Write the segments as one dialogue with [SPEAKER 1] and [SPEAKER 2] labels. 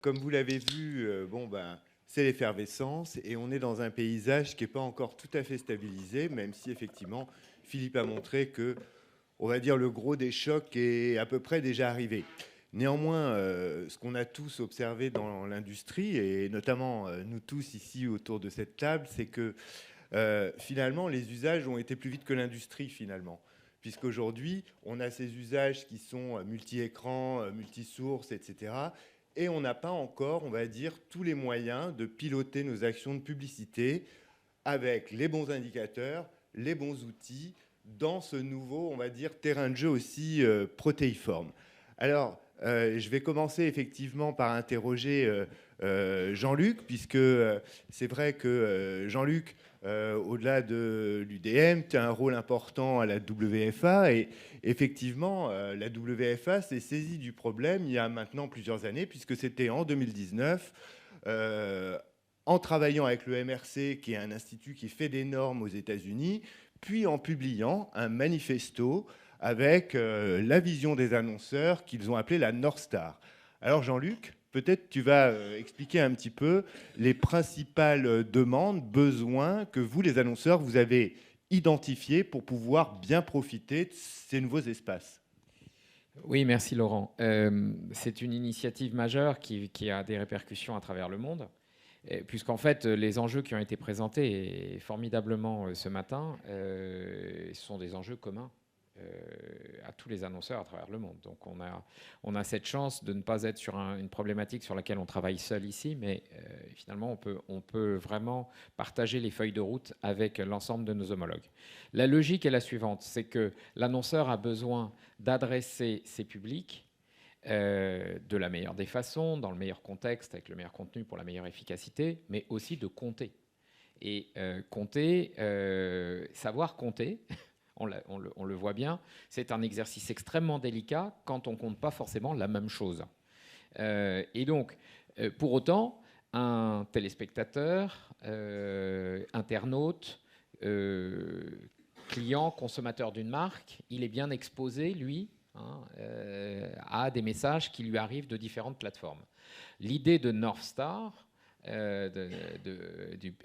[SPEAKER 1] Comme vous l'avez vu, c'est l'effervescence et on est dans un paysage qui n'est pas encore tout à fait stabilisé, même si effectivement Philippe a montré que, on va dire, le gros des chocs est à peu près déjà arrivé. Néanmoins, ce qu'on a tous observé dans l'industrie, et notamment nous tous ici autour de cette table, c'est que finalement les usages ont été plus vite que l'industrie finalement. Puisqu'aujourd'hui, on a ces usages qui sont multi-écrans, multi-sources, etc. Et on n'a pas encore, on va dire, tous les moyens de piloter nos actions de publicité avec les bons indicateurs, les bons outils, dans ce nouveau, on va dire, terrain de jeu aussi protéiforme. Alors, je vais commencer effectivement par interroger Jean-Luc, puisque c'est vrai que Jean-Luc, au-delà de l'UDM, tu as un rôle important à la WFA, et effectivement, la WFA s'est saisie du problème il y a maintenant plusieurs années, puisque c'était en 2019, en travaillant avec le MRC, qui est un institut qui fait des normes aux États-Unis, puis en publiant un manifesto avec la vision des annonceurs qu'ils ont appelé la North Star. Alors Jean-Luc, peut-être tu vas expliquer un petit peu les principales demandes, besoins que vous, les annonceurs, vous avez identifiés pour pouvoir bien profiter de ces nouveaux espaces.
[SPEAKER 2] Oui, merci Laurent. C'est une initiative majeure qui a des répercussions à travers le monde, puisqu'en fait, les enjeux qui ont été présentés formidablement ce matin sont des enjeux communs à tous les annonceurs à travers le monde. Donc on a cette chance de ne pas être sur une problématique sur laquelle on travaille seul ici, mais finalement on peut vraiment partager les feuilles de route avec l'ensemble de nos homologues. La logique est la suivante, c'est que l'annonceur a besoin d'adresser ses publics de la meilleure des façons, dans le meilleur contexte, avec le meilleur contenu pour la meilleure efficacité, mais aussi de compter. Et compter, savoir compter, on le voit bien, c'est un exercice extrêmement délicat quand on ne compte pas forcément la même chose. Et donc, pour autant, un téléspectateur, internaute, client, consommateur d'une marque, il est bien exposé, lui, à des messages qui lui arrivent de différentes plateformes. L'idée de North Star et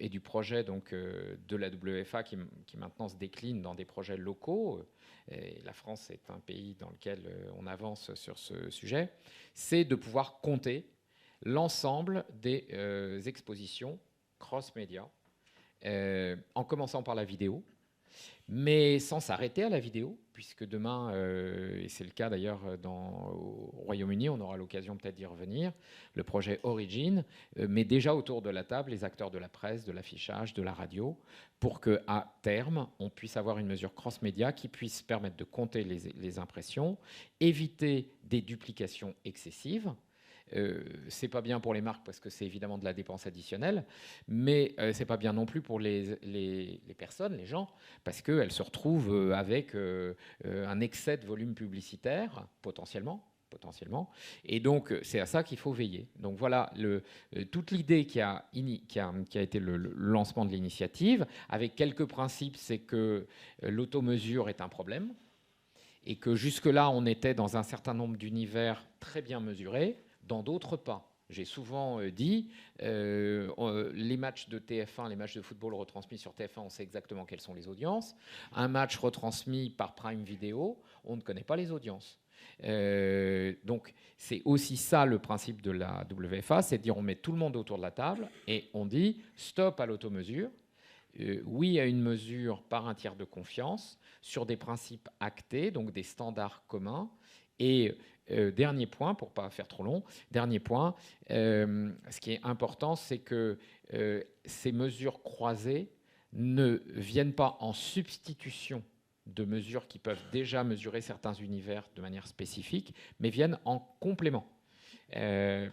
[SPEAKER 2] du projet donc, de la WFA qui maintenant se décline dans des projets locaux, et la France est un pays dans lequel on avance sur ce sujet, c'est de pouvoir compter l'ensemble des expositions cross-média, en commençant par la vidéo, mais sans s'arrêter à la vidéo, puisque demain, et c'est le cas d'ailleurs au Royaume-Uni, on aura l'occasion peut-être d'y revenir, le projet Origin met déjà autour de la table les acteurs de la presse, de l'affichage, de la radio, pour qu'à terme, on puisse avoir une mesure cross-média qui puisse permettre de compter les impressions, éviter des duplications excessives. C'est pas bien pour les marques parce que c'est évidemment de la dépense additionnelle, mais c'est pas bien non plus pour les personnes, les gens, parce qu'elles se retrouvent avec un excès de volume publicitaire potentiellement. Et donc, c'est à ça qu'il faut veiller. Donc voilà toute l'idée qui a été le lancement de l'initiative, avec quelques principes, c'est que l'automesure est un problème, et que jusque-là, on était dans un certain nombre d'univers très bien mesurés, dans d'autres pas. J'ai souvent dit, les matchs de TF1, les matchs de football retransmis sur TF1, on sait exactement quelles sont les audiences. Un match retransmis par Prime Video, on ne connaît pas les audiences. Donc c'est aussi ça le principe de la WFA, c'est de dire on met tout le monde autour de la table et on dit stop à l'automesure, oui à une mesure par un tiers de confiance sur des principes actés, donc des standards communs. Et dernier point, pour ne pas faire trop long, dernier point, ce qui est important, c'est que ces mesures croisées ne viennent pas en substitution de mesures qui peuvent déjà mesurer certains univers de manière spécifique, mais viennent en complément.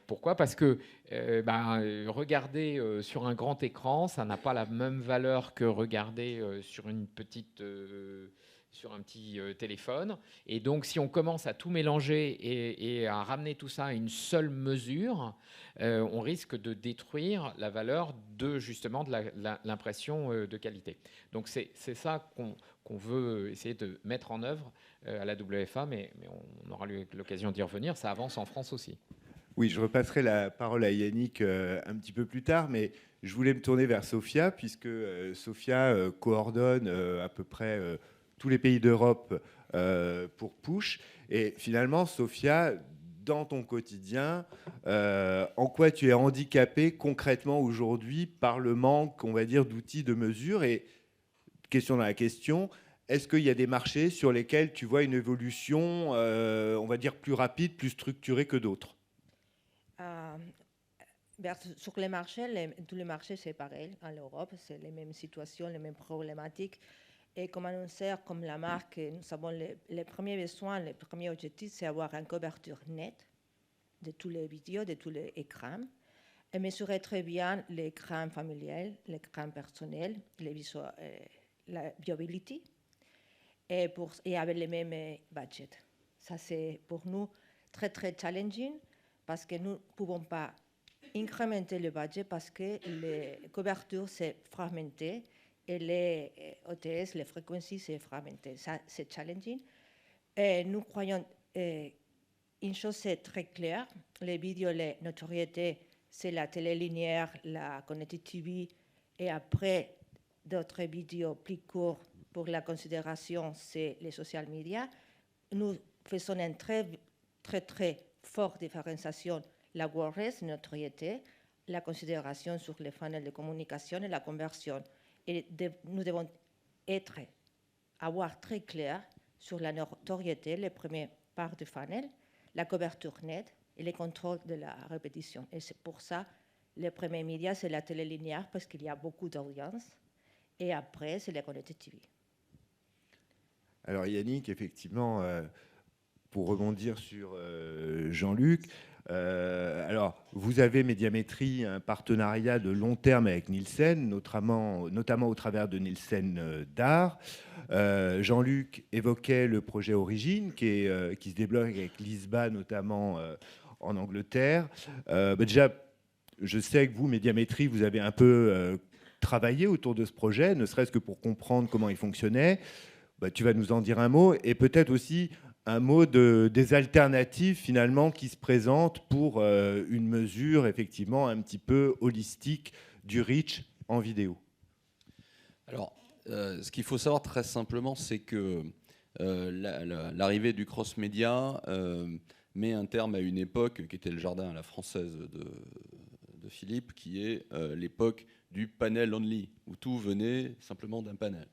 [SPEAKER 2] Pourquoi ? Parce que regarder sur un grand écran, ça n'a pas la même valeur que regarder sur un petit téléphone. Et donc, si on commence à tout mélanger et à ramener tout ça à une seule mesure, on risque de détruire la valeur justement de l'impression de qualité. Donc, c'est ça qu'on veut essayer de mettre en œuvre à la WFA, mais on aura l'occasion d'y revenir. Ça avance en France aussi.
[SPEAKER 1] Oui, je repasserai la parole à Yannick un petit peu plus tard, mais je voulais me tourner vers Sophia, puisque Sophia coordonne à peu près tous les pays d'Europe pour Push. Et finalement, Sophia, dans ton quotidien, en quoi tu es handicapée concrètement aujourd'hui par le manque, on va dire, d'outils de mesure? Et question dans la question, est-ce qu'il y a des marchés sur lesquels tu vois une évolution, on va dire, plus rapide, plus structurée que d'autres?
[SPEAKER 3] Euh, sur les marchés, tous les marchés, c'est pareil. En Europe, c'est les mêmes situations, les mêmes problématiques. Et comme annonceur, comme la marque, nous avons les premiers besoins, les premiers objectifs, c'est avoir une couverture nette de tous les vidéos, de tous les écrans, et mesurer très bien l'écran familial, l'écran personnel, la viability, et avec les mêmes budgets. Ça, c'est pour nous très, très challenging parce que nous ne pouvons pas incrémenter le budget parce que les couvertures, c'est fragmenté et les OTS, les fréquences, c'est fragmenté. Ça, c'est challenging. Et nous croyons, une chose c'est très claire, les vidéos, les notoriétés, c'est la télé linéaire, la connected TV, et après, d'autres vidéos plus courtes pour la considération, c'est les social media. Nous faisons une très, très, très forte différenciation, la awareness, notoriété, la considération sur les funnels de communication et la conversion. Et nous devons avoir très clair sur la notoriété, les premières parts du funnel, la couverture nette et les contrôles de la répétition. Et c'est pour ça, les premiers médias, c'est la télé linéaire parce qu'il y a beaucoup d'audience. Et après, c'est la connected TV.
[SPEAKER 1] Alors Yannick, effectivement, pour rebondir sur Jean-Luc, alors vous avez Médiamétrie un partenariat de long terme avec Nielsen, notamment au travers de Nielsen DAR. Jean-Luc évoquait le projet Origine qui se débloque avec l'ISBA notamment en Angleterre. Déjà, je sais que vous, Médiamétrie, vous avez un peu travaillé autour de ce projet, ne serait-ce que pour comprendre comment il fonctionnait. Tu vas nous en dire un mot, et peut-être aussi un mot des alternatives finalement qui se présentent pour une mesure effectivement un petit peu holistique du reach en vidéo.
[SPEAKER 4] Alors, ce qu'il faut savoir très simplement, c'est que l'arrivée du cross-média met un terme à une époque qui était le jardin à la française de Philippe, qui est l'époque du panel only, où tout venait simplement d'un panel.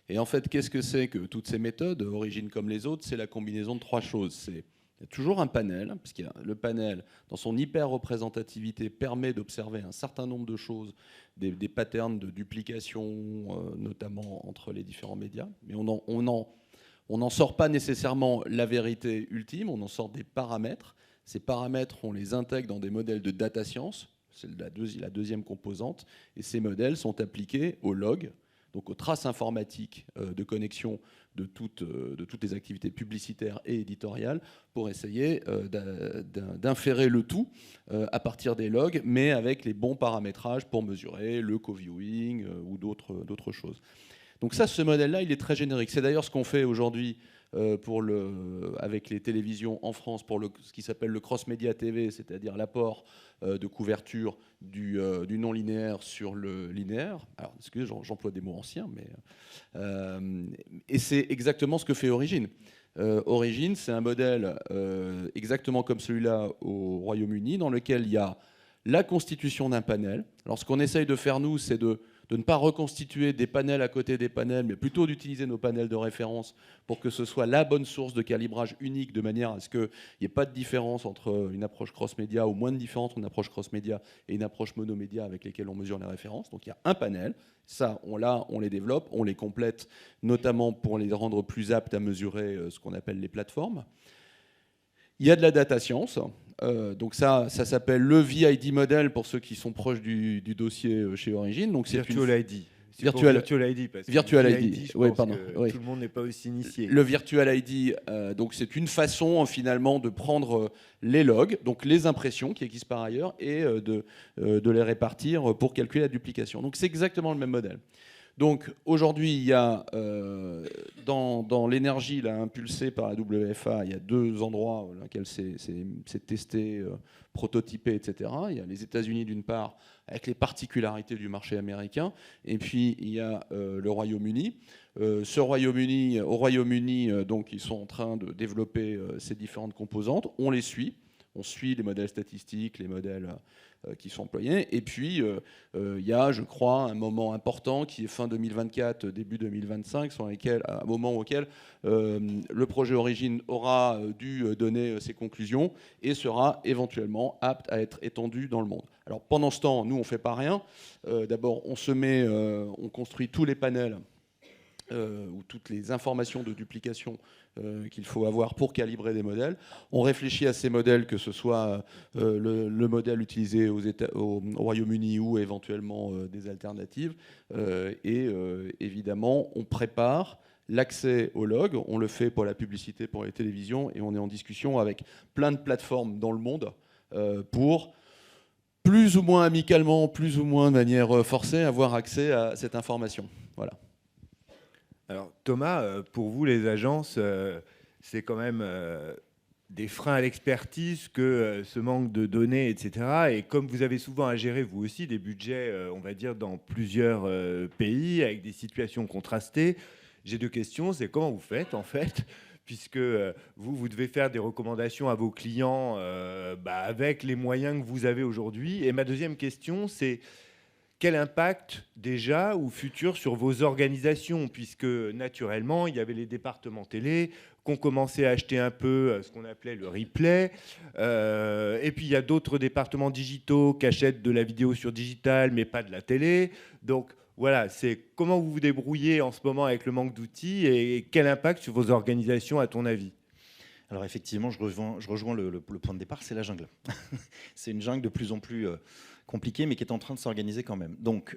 [SPEAKER 4] Et en fait, qu'est-ce que c'est que toutes ces méthodes, Origine comme les autres? C'est la combinaison de trois choses. Il y a toujours un panel, puisque le panel, dans son hyper-représentativité, permet d'observer un certain nombre de choses, des patterns de duplication, notamment entre les différents médias. Mais on n'en sort pas nécessairement la vérité ultime, on en sort des paramètres. Ces paramètres, on les intègre dans des modèles de data science, c'est la deuxième composante, et ces modèles sont appliqués aux logs, donc aux traces informatiques de connexion de toutes les activités publicitaires et éditoriales, pour essayer d'inférer le tout à partir des logs, mais avec les bons paramétrages pour mesurer le co-viewing ou d'autres choses. Donc ça, ce modèle-là, il est très générique. C'est d'ailleurs ce qu'on fait aujourd'hui avec les télévisions en France pour ce qui s'appelle le cross-média TV, c'est-à-dire l'apport de couverture du non-linéaire sur le linéaire. Alors, excusez, j'emploie des mots anciens, et c'est exactement ce que fait Origine. Origine, c'est un modèle exactement comme celui-là au Royaume-Uni, dans lequel il y a la constitution d'un panel. Alors, ce qu'on essaye de faire, nous, c'est de ne pas reconstituer des panels à côté des panels, mais plutôt d'utiliser nos panels de référence pour que ce soit la bonne source de calibrage unique, de manière à ce qu'il n'y ait pas de différence entre une approche cross-média, ou moins de différence entre une approche cross-média et une approche monomédia avec lesquelles on mesure les références. Donc il y a un panel, ça, on les développe, on les complète, notamment pour les rendre plus aptes à mesurer ce qu'on appelle les plateformes. Il y a de la data science. Donc ça s'appelle le VID model pour ceux qui sont proches du dossier chez Origine. Donc c'est
[SPEAKER 1] Virtual ID.
[SPEAKER 4] Virtual
[SPEAKER 1] ID, parce que
[SPEAKER 4] Virtual ID,
[SPEAKER 1] oui,
[SPEAKER 4] pardon. Oui.
[SPEAKER 1] Tout le monde n'est pas aussi initié.
[SPEAKER 4] Le Virtual ID, donc c'est une façon finalement de prendre les logs, donc les impressions qui existent par ailleurs, et de les répartir pour calculer la duplication. Donc c'est exactement le même modèle. Donc aujourd'hui, il y a dans l'énergie là, impulsée par la WFA, il y a 2 endroits dans lesquels c'est testé, prototypé, etc. Il y a les États-Unis d'une part, avec les particularités du marché américain, et puis il y a le Royaume-Uni. Au Royaume-Uni, donc ils sont en train de développer ces différentes composantes. On les suit. On suit les modèles statistiques, les modèles qui sont employés. Et puis, il y a, je crois, un moment important qui est fin 2024, début 2025, un moment auquel le projet Origine aura dû donner ses conclusions et sera éventuellement apte à être étendu dans le monde. Alors, pendant ce temps, nous, on ne fait pas rien. D'abord, on construit tous les panels ou toutes les informations de duplication qu'il faut avoir pour calibrer des modèles. On réfléchit à ces modèles, que ce soit le modèle utilisé au Royaume-Uni ou éventuellement des alternatives. Et évidemment, on prépare l'accès au log. On le fait pour la publicité, pour les télévisions, et on est en discussion avec plein de plateformes dans le monde pour plus ou moins amicalement, plus ou moins de manière forcée, avoir accès à cette information. Voilà.
[SPEAKER 1] Alors Thomas, pour vous, les agences, c'est quand même des freins à l'expertise que ce manque de données, etc. Et comme vous avez souvent à gérer, vous aussi, des budgets, on va dire, dans plusieurs pays, avec des situations contrastées, j'ai 2 questions. C'est comment vous faites, en fait, puisque vous devez faire des recommandations à vos clients avec les moyens que vous avez aujourd'hui. Et ma deuxième question, c'est quel impact déjà ou futur sur vos organisations, puisque naturellement, il y avait les départements télé qu'on commençait à acheter un peu ce qu'on appelait le replay, et puis il y a d'autres départements digitaux qui achètent de la vidéo sur digital, mais pas de la télé. Donc voilà, c'est comment vous vous débrouillez en ce moment avec le manque d'outils et quel impact sur vos organisations à ton avis?
[SPEAKER 5] Alors effectivement, je rejoins le point de départ, c'est la jungle. C'est une jungle de plus en plus compliquée, mais qui est en train de s'organiser quand même. Donc,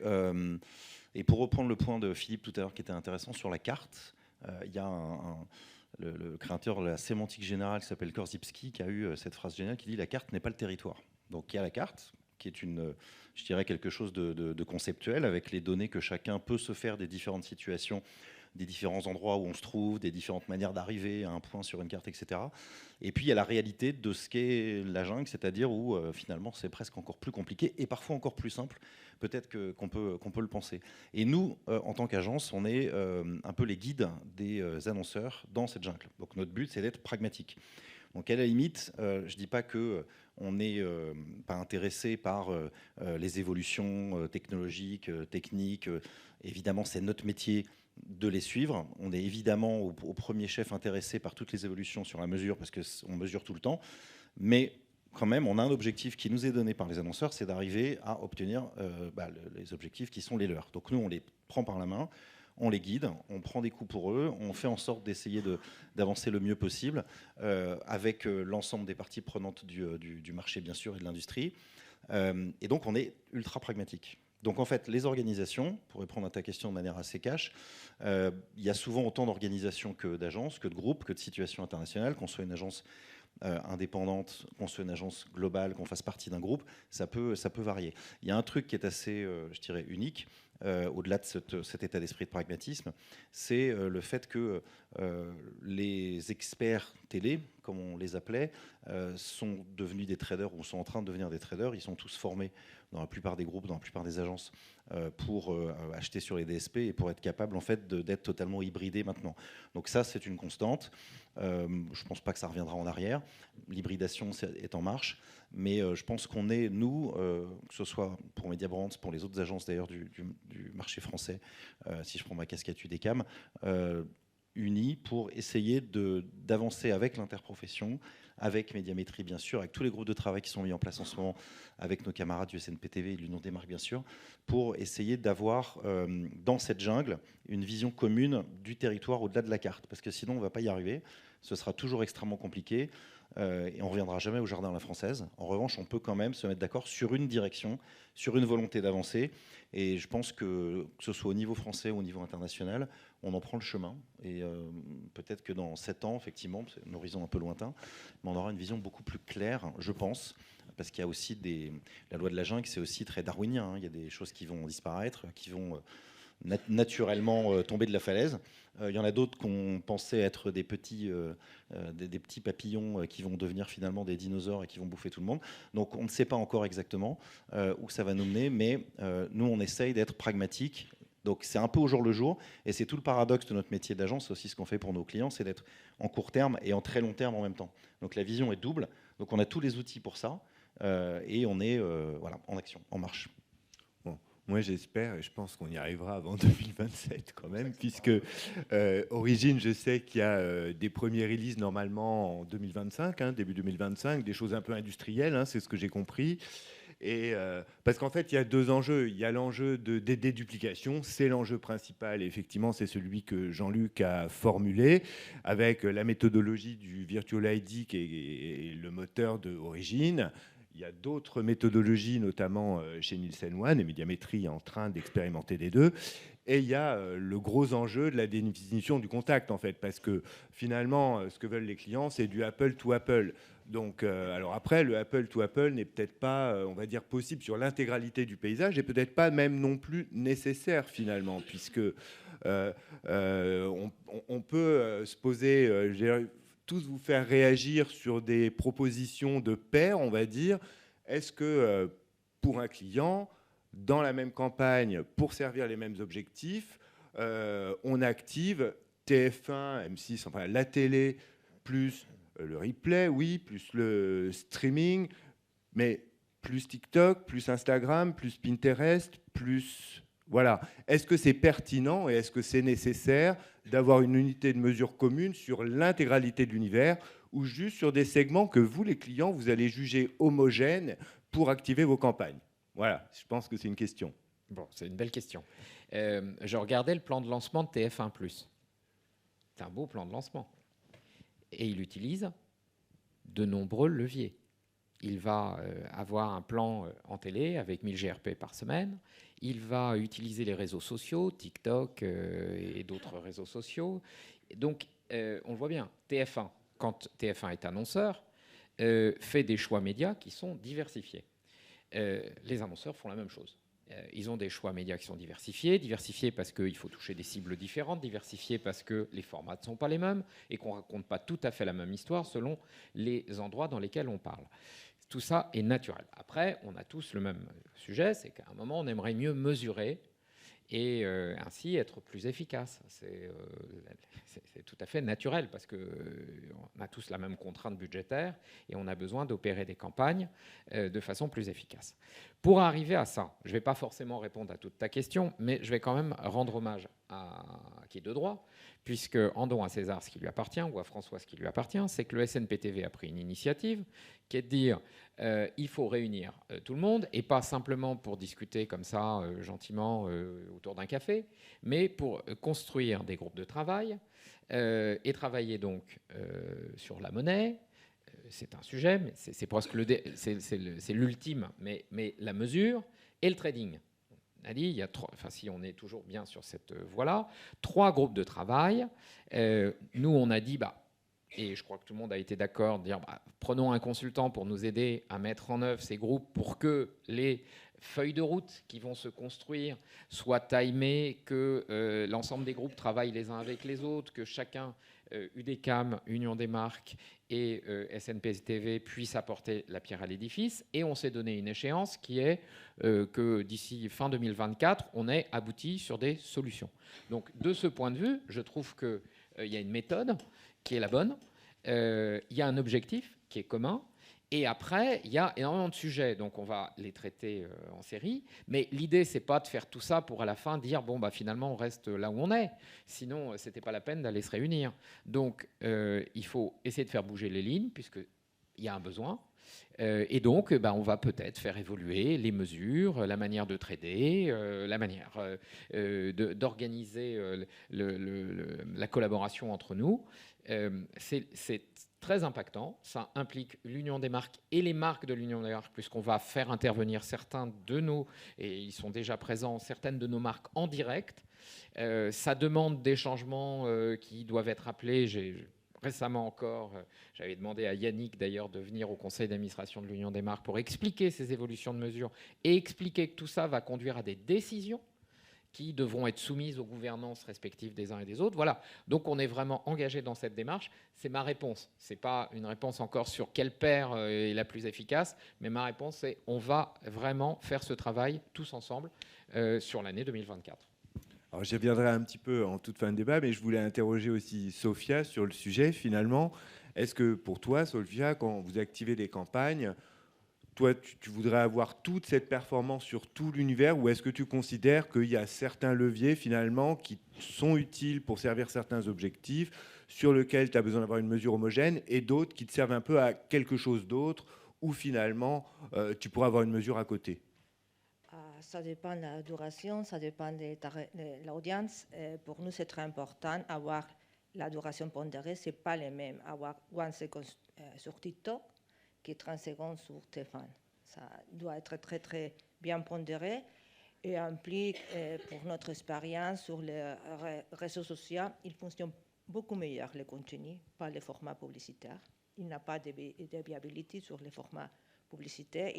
[SPEAKER 5] et pour reprendre le point de Philippe tout à l'heure qui était intéressant sur la carte, il y a le créateur de la sémantique générale qui s'appelle Korzybski qui a eu cette phrase géniale qui dit « la carte n'est pas le territoire ». Donc il y a la carte qui est je dirais quelque chose de conceptuel avec les données que chacun peut se faire des différentes situations, des différents endroits où on se trouve, des différentes manières d'arriver à un point sur une carte, etc. Et puis il y a la réalité de ce qu'est la jungle, c'est-à-dire où finalement c'est presque encore plus compliqué et parfois encore plus simple, peut-être qu'on peut le penser. Et nous, en tant qu'agence, on est un peu les guides des annonceurs dans cette jungle. Donc notre but, c'est d'être pragmatique. Donc à la limite, je ne dis pas qu'on n'est pas intéressé par les évolutions technologiques, techniques. Évidemment, c'est notre métier de les suivre. On est évidemment au premier chef intéressé par toutes les évolutions sur la mesure, parce qu'on mesure tout le temps. Mais quand même, on a un objectif qui nous est donné par les annonceurs, c'est d'arriver à obtenir les objectifs qui sont les leurs. Donc nous, on les prend par la main, on les guide, on prend des coups pour eux, on fait en sorte d'essayer d'avancer le mieux possible avec l'ensemble des parties prenantes du marché, bien sûr, et de l'industrie. Et donc, on est ultra pragmatique. Donc en fait, les organisations, pour répondre à ta question de manière assez cash, il y a souvent autant d'organisations que d'agences, que de groupes, que de situations internationales, qu'on soit une agence indépendante, qu'on soit une agence globale, qu'on fasse partie d'un groupe, ça peut varier. Il y a un truc qui est assez, je dirais, unique, au-delà de cet état d'esprit de pragmatisme, c'est le fait que les experts télé, comme on les appelait, sont devenus des traders ou sont en train de devenir des traders. Ils sont tous formés dans la plupart des groupes, dans la plupart des agences, pour acheter sur les DSP et pour être capable en fait d'être totalement hybridé maintenant. Donc ça, c'est une constante. Je ne pense pas que ça reviendra en arrière. L'hybridation est en marche. Mais je pense qu'on est, nous, que ce soit pour Mediabrands, pour les autres agences d'ailleurs du marché français, si je prends ma casquette UDECAM, unis pour essayer d'avancer avec l'interprofession, avec Médiamétrie bien sûr, avec tous les groupes de travail qui sont mis en place en ce moment, avec nos camarades du SNPTV et de l'Union des marques bien sûr, pour essayer d'avoir dans cette jungle une vision commune du territoire au-delà de la carte. Parce que sinon on ne va pas y arriver, ce sera toujours extrêmement compliqué. Et on ne reviendra jamais au jardin à la française. En revanche, on peut quand même se mettre d'accord sur une direction, sur une volonté d'avancer. Et je pense que ce soit au niveau français ou au niveau international, on en prend le chemin. Et peut-être que dans 7 ans, effectivement, c'est un horizon un peu lointain, mais on aura une vision beaucoup plus claire, je pense. Parce qu'il y a aussi la loi de la jungle, c'est aussi très darwinien. Hein. Il y a des choses qui vont disparaître, qui vont naturellement tomber de la falaise. Il y en a d'autres qu'on pensait être des petits papillons qui vont devenir finalement des dinosaures et qui vont bouffer tout le monde. Donc on ne sait pas encore exactement où ça va nous mener, mais nous on essaye d'être pragmatique. Donc c'est un peu au jour le jour, et c'est tout le paradoxe de notre métier d'agence, c'est aussi ce qu'on fait pour nos clients, c'est d'être en court terme et en très long terme en même temps. Donc la vision est double, donc on a tous les outils pour ça, et on est voilà, en action, en marche.
[SPEAKER 1] Bon, moi j'espère, et je pense qu'on y arrivera avant 2027 quand même, puisque Origine, je sais qu'il y a des premiers releases normalement en 2025, hein, début 2025, des choses un peu industrielles, hein, c'est ce que j'ai compris. Et parce qu'en fait, il y a deux enjeux. Il y a l'enjeu de déduplication, c'est l'enjeu principal. Et effectivement, c'est celui que Jean-Luc a formulé avec la méthodologie du Virtual ID qui est le moteur de Origine. Il y a d'autres méthodologies, notamment chez Nielsen One et Médiamétrie en train d'expérimenter les deux. Et il y a le gros enjeu de la définition du contact, en fait, parce que finalement, ce que veulent les clients, c'est du Apple to Apple. Donc, alors après, le Apple to Apple n'est peut-être pas, on va dire, possible sur l'intégralité du paysage et peut-être pas même non plus nécessaire finalement, puisque on peut se poser, je vais tous vous faire réagir sur des propositions de pairs, on va dire. Est-ce que pour un client, dans la même campagne, pour servir les mêmes objectifs, on active TF1, M6, enfin la télé, plus le replay, oui, plus le streaming, mais plus TikTok, plus Instagram, plus Pinterest, plus... Voilà. Est-ce que c'est pertinent et est-ce que c'est nécessaire d'avoir une unité de mesure commune sur l'intégralité de l'univers ou juste sur des segments que vous, les clients, vous allez juger homogènes pour activer vos campagnes? Voilà, je pense que c'est une question.
[SPEAKER 2] Bon, c'est une belle question. Je regardais le plan de lancement de TF1+. C'est un beau plan de lancement. Et il utilise de nombreux leviers. Il va avoir un plan en télé avec 1000 GRP par semaine. Il va utiliser les réseaux sociaux, TikTok et d'autres réseaux sociaux. Donc, on le voit bien, TF1, quand TF1 est annonceur, fait des choix médias qui sont diversifiés. Les annonceurs font la même chose. Ils ont des choix médias qui sont diversifiés parce qu'il faut toucher des cibles différentes, diversifiés parce que les formats ne sont pas les mêmes et qu'on ne raconte pas tout à fait la même histoire selon les endroits dans lesquels on parle. Tout ça est naturel. Après, on a tous le même sujet, c'est qu'à un moment, on aimerait mieux mesurer et ainsi être plus efficace. C'est tout à fait naturel parce qu'on a tous la même contrainte budgétaire et on a besoin d'opérer des campagnes de façon plus efficace. Pour arriver à ça, je ne vais pas forcément répondre à toute ta question, mais je vais quand même rendre hommage à qui est de droit, puisque rendons à César ce qui lui appartient ou à François ce qui lui appartient, c'est que le SNPTV a pris une initiative qui est de dire il faut réunir tout le monde, et pas simplement pour discuter comme ça gentiment autour d'un café, mais pour construire des groupes de travail et travailler donc sur la monnaie. C'est un sujet, mais c'est presque c'est l'ultime, mais la mesure et le trading. On a dit, il y a si on est toujours bien sur cette voie-là, 3 groupes de travail. Nous, on a dit, et je crois que tout le monde a été d'accord, de dire prenons un consultant pour nous aider à mettre en œuvre ces groupes pour que les feuilles de route qui vont se construire soient timées, que l'ensemble des groupes travaillent les uns avec les autres, que chacun, UDECAM, Union des marques et SNPTV puissent apporter la pierre à l'édifice. Et on s'est donné une échéance qui est que d'ici fin 2024, on ait abouti sur des solutions. Donc de ce point de vue, je trouve qu'il y a une méthode qui est la bonne, il y a un objectif qui est commun, et après, il y a énormément de sujets, donc on va les traiter en série, mais l'idée, c'est pas de faire tout ça pour à la fin dire, finalement, on reste là où on est, sinon, c'était pas la peine d'aller se réunir. Donc, il faut essayer de faire bouger les lignes, puisqu'il y a un besoin, et donc, on va peut-être faire évoluer les mesures, la manière de trader, la manière d'organiser la collaboration entre nous. C'est très impactant. Ça implique l'Union des marques et les marques de l'Union des marques, puisqu'on va faire intervenir certains de nos, et ils sont déjà présents, certaines de nos marques en direct. Ça demande des changements qui doivent être appelés. Récemment encore, j'avais demandé à Yannick d'ailleurs de venir au conseil d'administration de l'Union des marques pour expliquer ces évolutions de mesures et expliquer que tout ça va conduire à des décisions qui devront être soumises aux gouvernances respectives des uns et des autres. Voilà. Donc on est vraiment engagé dans cette démarche. C'est ma réponse. Ce n'est pas une réponse encore sur quelle paire est la plus efficace, mais ma réponse c'est on va vraiment faire ce travail tous ensemble sur l'année 2024.
[SPEAKER 1] Alors j'y reviendrai un petit peu en toute fin de débat, mais je voulais interroger aussi Sophia sur le sujet finalement. Est-ce que pour toi, Sophia, quand vous activez des campagnes, toi, tu voudrais avoir toute cette performance sur tout l'univers, ou est-ce que tu considères qu'il y a certains leviers finalement qui sont utiles pour servir certains objectifs, sur lesquels tu as besoin d'avoir une mesure homogène, et d'autres qui te servent un peu à quelque chose d'autre, où finalement tu pourrais avoir une mesure à côté?
[SPEAKER 3] Ça dépend de la duration, ça dépend de l'audience. Pour nous, c'est très important d'avoir la duration pondérée, ce n'est pas les mêmes. Avoir 1 seconde sur TikTok qui est 30 secondes sur téléphone. Ça doit être très, très bien pondéré et implique, pour notre expérience sur les réseaux sociaux, il fonctionne beaucoup meilleur les contenus, pas les formats publicitaires. Il n'y a pas de viabilité sur les formats publicitaires.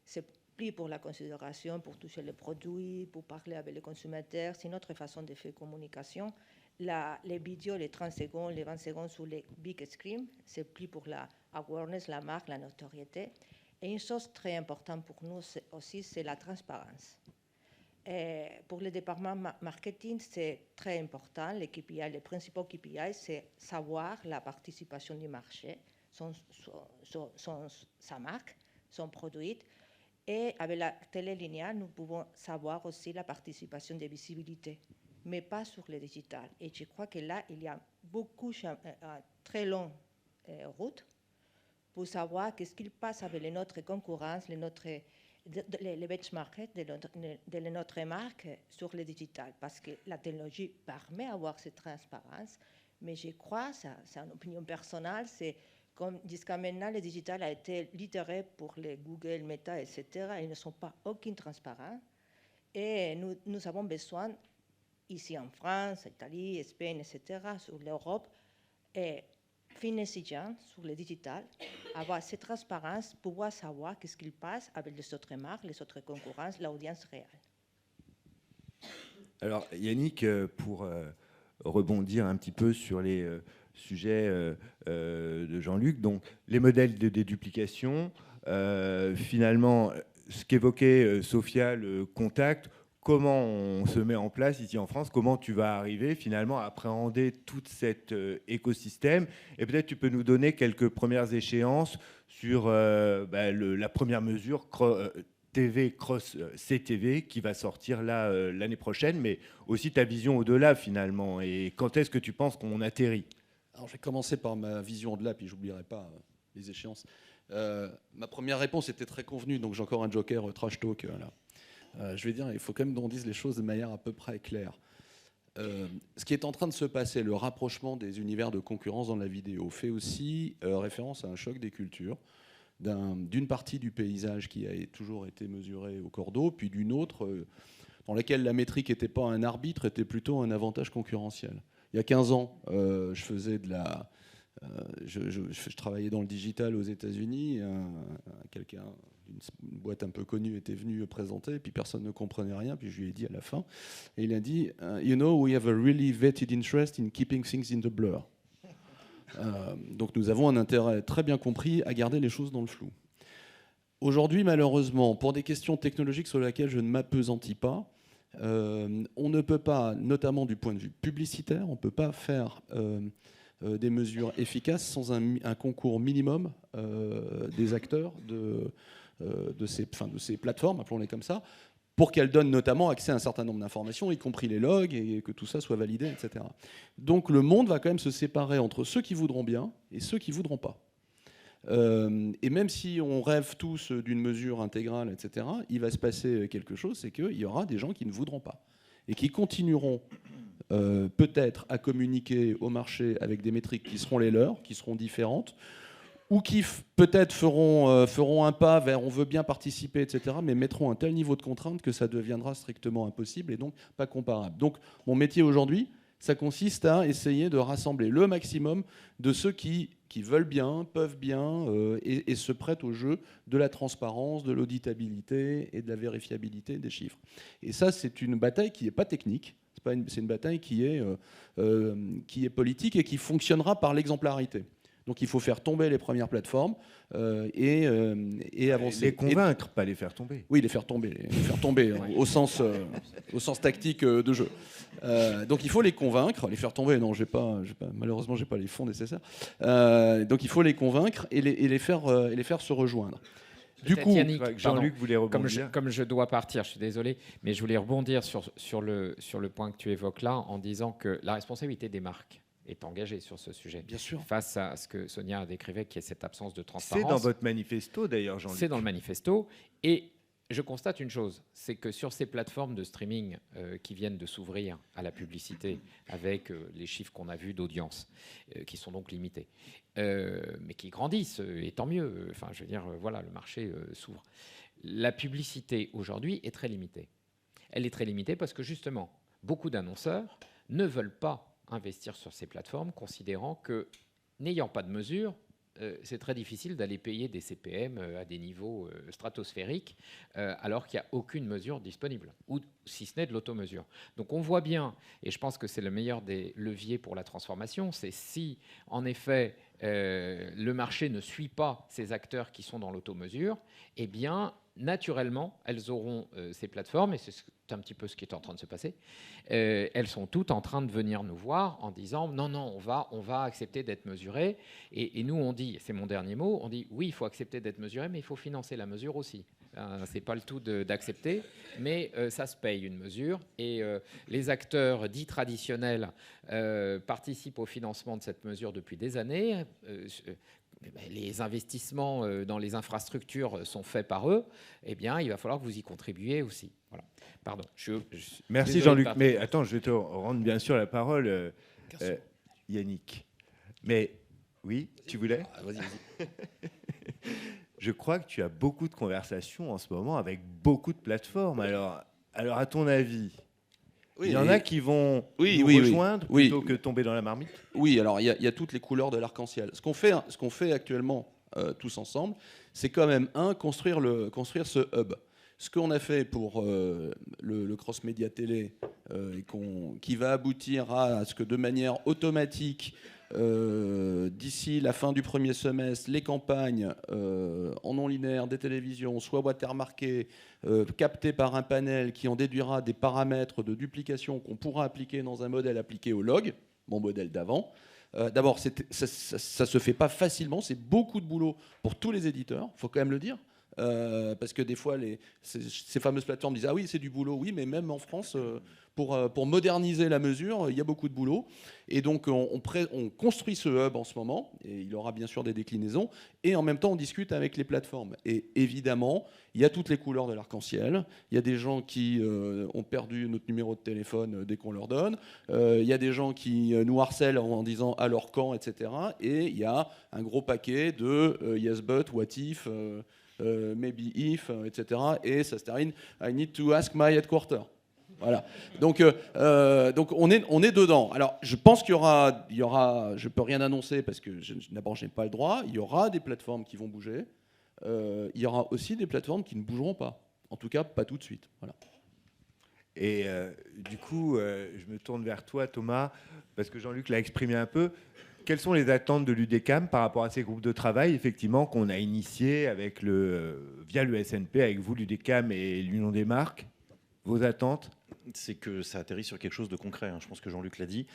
[SPEAKER 3] C'est plus pour la considération, pour toucher les produits, pour parler avec les consommateurs. C'est notre façon de faire communication. Les vidéos, les 30 secondes, les 20 secondes sur les big screens, c'est plus pour la awareness, la marque, la notoriété. Et une chose très importante pour nous aussi, c'est la transparence. Et pour le département marketing, c'est très important. Les KPI, les principaux KPI, c'est savoir la participation du marché, sa marque, son produit. Et avec la télé linéaire, nous pouvons savoir aussi la participation des visibilités, mais pas sur le digital. Et je crois que là, il y a très longue route pour savoir qu'est-ce qu'il passe avec notre concurrence, les benchmarks de notre marque sur le digital. Parce que la technologie permet d'avoir cette transparence, mais je crois, c'est une opinion personnelle, c'est comme jusqu'à maintenant, le digital a été littéré pour les Google, Meta, etc. Ils ne sont pas aucune transparents. Et nous avons besoin, ici en France, Italie, Espagne, etc., sur l'Europe, et fin exigeant sur le digital, avoir cette transparence, pouvoir savoir qu'est-ce qu'il passe avec les autres marques, les autres concurrences, l'audience réelle.
[SPEAKER 1] Alors Yannick, pour rebondir un petit peu sur les sujets de Jean-Luc, donc les modèles de déduplication, finalement, ce qu'évoquait Sophia, le contact, comment on se met en place ici en France, comment tu vas arriver finalement à appréhender tout cet écosystème, et peut-être tu peux nous donner quelques premières échéances sur la première mesure TV Cross CTV qui va sortir là l'année prochaine, mais aussi ta vision au-delà finalement, et quand est-ce que tu penses qu'on atterrit?
[SPEAKER 4] Alors, je vais commencer par ma vision au-delà, puis j'oublierai pas les échéances. Ma première réponse était très convenue, donc j'ai encore un joker trash talk. Je vais dire, il faut quand même qu'on dise les choses de manière à peu près claire. Ce qui est en train de se passer, le rapprochement des univers de concurrence dans la vidéo, fait aussi référence à un choc des cultures, d'une partie du paysage qui a toujours été mesurée au cordeau, puis d'une autre dans laquelle la métrique n'était pas un arbitre, était plutôt un avantage concurrentiel. Il y a 15 ans, je travaillais dans le digital aux États-Unis. Quelqu'un d'une boîte un peu connue était venu présenter, et puis personne ne comprenait rien. Puis je lui ai dit à la fin, et il a dit You know, we have a really vetted interest in keeping things in the blur. Donc nous avons un intérêt très bien compris à garder les choses dans le flou. Aujourd'hui, malheureusement, pour des questions technologiques sur lesquelles je ne m'appesantis pas, on ne peut pas, notamment du point de vue publicitaire, on ne peut pas faire des mesures efficaces sans un concours minimum des acteurs de ces plateformes, appelons-les comme ça, pour qu'elles donnent notamment accès à un certain nombre d'informations, y compris les logs, et que tout ça soit validé, etc. Donc le monde va quand même se séparer entre ceux qui voudront bien et ceux qui ne voudront pas. Et même si on rêve tous d'une mesure intégrale, etc., il va se passer quelque chose, c'est qu'il y aura des gens qui ne voudront pas et qui continueront peut-être à communiquer au marché avec des métriques qui seront les leurs, qui seront différentes, ou qui peut-être feront un pas vers on veut bien participer, etc., mais mettront un tel niveau de contrainte que ça deviendra strictement impossible et donc pas comparable. Donc mon métier aujourd'hui, Ça consiste à essayer de rassembler le maximum de ceux qui veulent bien, peuvent bien et se prêtent au jeu de la transparence, de l'auditabilité et de la vérifiabilité des chiffres. Et ça, c'est une bataille qui n'est pas technique. C'est une bataille qui est politique et qui fonctionnera par l'exemplarité. Donc il faut faire tomber les premières plateformes et avancer.
[SPEAKER 1] Les convaincre, pas les faire tomber.
[SPEAKER 4] Oui, les faire tomber au sens tactique de jeu. Donc il faut les convaincre, les faire tomber. Non, malheureusement, j'ai pas les fonds nécessaires. Donc il faut les convaincre et les faire se rejoindre.
[SPEAKER 2] Du coup, Yannick,
[SPEAKER 1] Jean-Luc voulait rebondir.
[SPEAKER 2] Comme je dois partir, je suis désolé, mais je voulais rebondir sur le point que tu évoques là en disant que la responsabilité des marques est engagée sur ce sujet.
[SPEAKER 4] Bien sûr.
[SPEAKER 2] Face à ce que Sonia décrivait, qui est cette absence de transparence.
[SPEAKER 1] C'est dans votre manifesto d'ailleurs, Jean-Luc.
[SPEAKER 2] C'est dans le manifesto. Et je constate une chose, c'est que sur ces plateformes de streaming qui viennent de s'ouvrir à la publicité avec les chiffres qu'on a vus d'audience, qui sont donc limités, mais qui grandissent, et tant mieux. Enfin, je veux dire, voilà, le marché s'ouvre. La publicité aujourd'hui est très limitée. Elle est très limitée parce que justement, beaucoup d'annonceurs ne veulent pas investir sur ces plateformes, considérant que, n'ayant pas de mesure, c'est très difficile d'aller payer des CPM à des niveaux stratosphériques alors qu'il n'y a aucune mesure disponible, ou si ce n'est de l'automesure. Donc on voit bien, et je pense que c'est le meilleur des leviers pour la transformation, c'est si en effet le marché ne suit pas ces acteurs qui sont dans l'automesure, eh bien naturellement elles auront ces plateformes, et c'est un petit peu ce qui est en train de se passer, elles sont toutes en train de venir nous voir en disant non, on va accepter d'être mesuré, et nous on dit, c'est mon dernier mot, on dit oui, il faut accepter d'être mesuré, mais il faut financer la mesure aussi. C'est pas le tout d'accepter, mais ça se paye une mesure, et les acteurs dits traditionnels participent au financement de cette mesure depuis des années. Les investissements dans les infrastructures sont faits par eux, eh bien, il va falloir que vous y contribuiez aussi. Voilà. Pardon.
[SPEAKER 1] Merci Jean-Luc. Mais attends, je vais te rendre bien sûr la parole, Yannick. Mais oui, tu voulais ?
[SPEAKER 4] Vas-y.
[SPEAKER 1] Je crois que tu as beaucoup de conversations en ce moment avec beaucoup de plateformes. Alors à ton avis, il y en a qui vont nous rejoindre plutôt que tomber dans la marmite ?
[SPEAKER 4] Oui, alors il y a toutes les couleurs de l'arc-en-ciel. Ce qu'on fait actuellement tous ensemble, c'est quand même, construire ce hub. Ce qu'on a fait pour le cross-média télé, qui va aboutir à ce que de manière automatique, d'ici la fin du premier semestre, les campagnes en non linéaire des télévisions soient watermarquées, captées par un panel qui en déduira des paramètres de duplication qu'on pourra appliquer dans un modèle appliqué au log, mon modèle d'avant. D'abord, ça ne se fait pas facilement, c'est beaucoup de boulot pour tous les éditeurs, il faut quand même le dire. Parce que des fois, ces fameuses plateformes disent « Ah oui, c'est du boulot ». Oui, mais même en France, pour moderniser la mesure, il y a beaucoup de boulot. Et donc, on construit ce hub en ce moment, et il aura bien sûr des déclinaisons, et en même temps, on discute avec les plateformes. Et évidemment, il y a toutes les couleurs de l'arc-en-ciel. Il y a des gens qui ont perdu notre numéro de téléphone dès qu'on leur donne. Il y a des gens qui nous harcèlent en disant « Alors quand ?» etc. Et il y a un gros paquet de « Yes but »,« What if » maybe if, etc. Et ça se termine I need to ask my headquarter. Voilà. Donc on est dedans. Alors je pense qu'il y aura, je peux rien annoncer parce que d'abord je n'ai pas le droit. Il y aura des plateformes qui vont bouger. Il y aura aussi des plateformes qui ne bougeront pas. En tout cas, pas tout de suite. Voilà.
[SPEAKER 1] Et du coup, je me tourne vers toi, Thomas, parce que Jean-Luc l'a exprimé un peu. Quelles sont les attentes de l'UDECAM par rapport à ces groupes de travail, effectivement, qu'on a initiés via le SNP, avec vous, l'UDECAM et l'Union des marques? Vos attentes?
[SPEAKER 5] C'est que ça atterrit sur quelque chose de concret. Je pense que Jean-Luc l'a dit.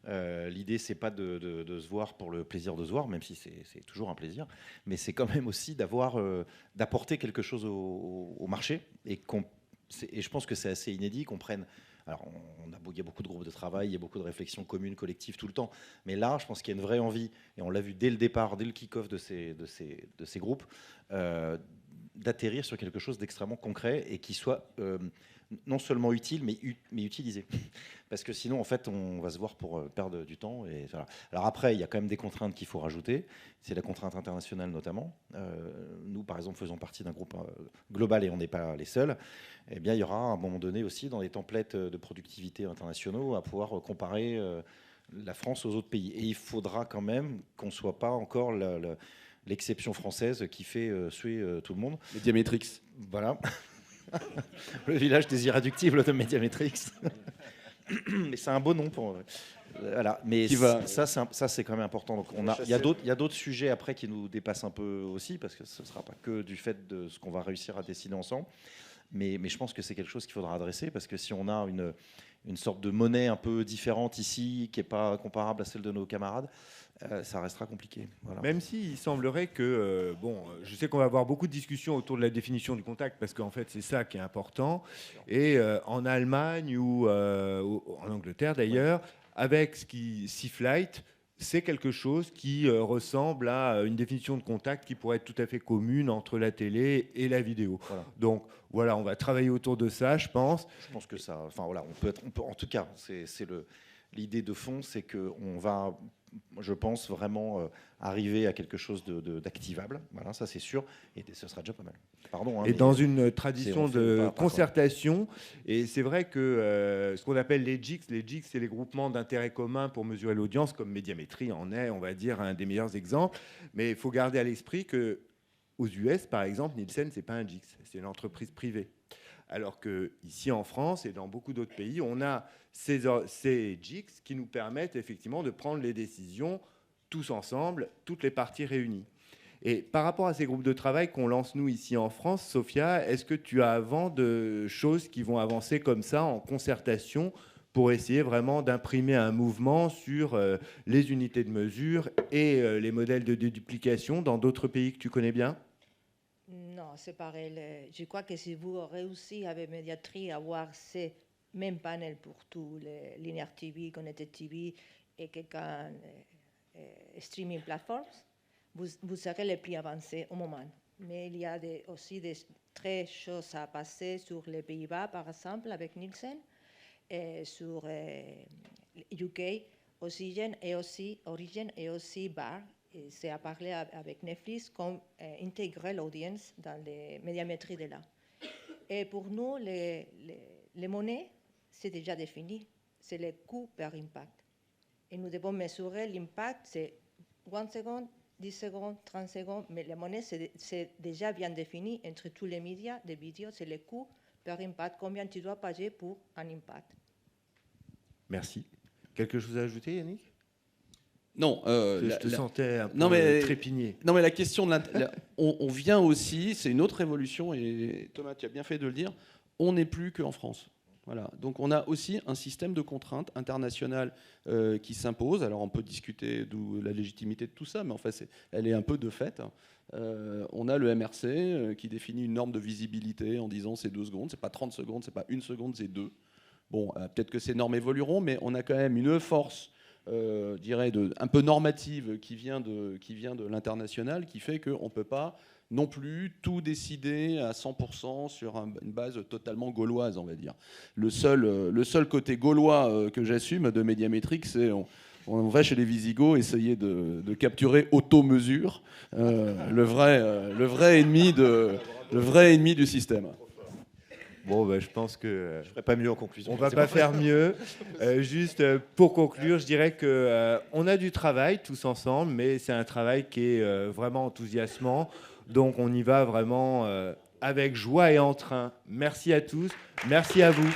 [SPEAKER 5] L'idée, c'est pas de se voir pour le plaisir de se voir, même si c'est toujours un plaisir, mais c'est quand même aussi d'apporter quelque chose au marché. Et je pense que c'est assez inédit qu'on prenne... Alors, il y a beaucoup de groupes de travail, il y a beaucoup de réflexions communes, collectives tout le temps. Mais là, je pense qu'il y a une vraie envie, et on l'a vu dès le départ, dès le kick-off de ces groupes, d'atterrir sur quelque chose d'extrêmement concret et qui soit non seulement utile, mais utilisé. Parce que sinon, en fait, on va se voir pour perdre du temps. Et voilà. Alors après, il y a quand même des contraintes qu'il faut rajouter. C'est la contrainte internationale notamment. Nous, par exemple, faisons partie d'un groupe global et on n'est pas les seuls. Eh bien, il y aura à un moment donné aussi dans les templates de productivité internationaux à pouvoir comparer la France aux autres pays. Et il faudra quand même qu'on ne soit pas encore l'exception française qui fait suer tout le monde.
[SPEAKER 4] Médiamétrix.
[SPEAKER 5] Voilà. Le village des irréductibles de Médiamétrix. Mais c'est un beau nom pour. Voilà. Mais ça, c'est quand même important. Donc il y a d'autres sujets après qui nous dépassent un peu aussi, parce que ce ne sera pas que du fait de ce qu'on va réussir à dessiner ensemble. Mais je pense que c'est quelque chose qu'il faudra adresser, parce que si on a une sorte de monnaie un peu différente ici, qui n'est pas comparable à celle de nos camarades, ça restera compliqué. Voilà.
[SPEAKER 1] Même s'il semblerait que, je sais qu'on va avoir beaucoup de discussions autour de la définition du contact, parce qu'en fait, c'est ça qui est important. Et en Allemagne ou en Angleterre, d'ailleurs, avec Seaflight, c'est quelque chose qui ressemble à une définition de contact qui pourrait être tout à fait commune entre la télé et la vidéo. Voilà. Donc, voilà, on va travailler autour de ça, je pense.
[SPEAKER 5] Je pense que ça... Enfin, voilà, on peut en tout cas, l'idée de fond, c'est qu'on va... je pense vraiment arriver à quelque chose d'activable. Voilà, ça c'est sûr. Et ce sera déjà pas mal. Pardon.
[SPEAKER 1] Et dans une tradition de concertation. Et c'est vrai que ce qu'on appelle les GICS, c'est les groupements d'intérêt commun pour mesurer l'audience, comme Médiamétrie en est, on va dire, un des meilleurs exemples. Mais il faut garder à l'esprit qu'aux US, par exemple, Nielsen, c'est pas un GICS, c'est une entreprise privée. Alors qu'ici en France et dans beaucoup d'autres pays, on a ces GICS qui nous permettent effectivement de prendre les décisions tous ensemble, toutes les parties réunies. Et par rapport à ces groupes de travail qu'on lance nous ici en France, Sophia, est-ce que tu as avant de choses qui vont avancer comme ça en concertation pour essayer vraiment d'imprimer un mouvement sur les unités de mesure et les modèles de déduplication dans d'autres pays que tu connais bien ?
[SPEAKER 3] Non, c'est pareil. Je crois que si vous réussissez avec Médiatrie à avoir ces mêmes panels pour tous les linéaires TV, Connected TV et quelques streaming platforms, vous serez les plus avancés au moment. Mais il y a aussi des très choses à passer sur les Pays-Bas, par exemple, avec Nielsen, et sur UK, Origin et aussi BAR. C'est à parler avec Netflix comme intégrer l'audience dans les médiamétries de là. Et pour nous, les monnaies, c'est déjà défini. C'est le coût par impact. Et nous devons mesurer l'impact, c'est 1 seconde, 10 secondes, 30 secondes, mais les monnaies, c'est déjà bien défini entre tous les médias, des vidéos, c'est le coût par impact, combien tu dois payer pour un impact.
[SPEAKER 1] Merci. Quelque chose à ajouter, Yannick ?
[SPEAKER 4] Non,
[SPEAKER 1] je te sentais un peu trépigné.
[SPEAKER 4] Non, mais la question de on vient aussi, c'est une autre évolution, et Thomas, tu as bien fait de le dire, on n'est plus qu'en France. Voilà. Donc on a aussi un système de contraintes internationales qui s'impose. Alors on peut discuter d'où la légitimité de tout ça, mais en fait, elle est un peu de fait. On a le MRC qui définit une norme de visibilité en disant c'est 2 secondes, c'est pas 30 secondes, c'est pas 1 seconde, c'est 2. Bon, peut-être que ces normes évolueront, mais on a quand même une force un peu normative qui vient de l'international, qui fait qu'on ne peut pas non plus tout décider à 100% sur une base totalement gauloise, on va dire. Le seul côté gaulois que j'assume de Médiamétrix, c'est on va chez les Visigoths essayer de capturer auto-mesure le vrai ennemi du système.
[SPEAKER 1] Bon, je pense que
[SPEAKER 5] je ferai pas mieux en conclusion.
[SPEAKER 1] On va pas faire mieux. Juste pour conclure, je dirais que on a du travail tous ensemble, mais c'est un travail qui est vraiment enthousiasmant. Donc on y va vraiment avec joie et entrain. Merci à tous. Merci à vous.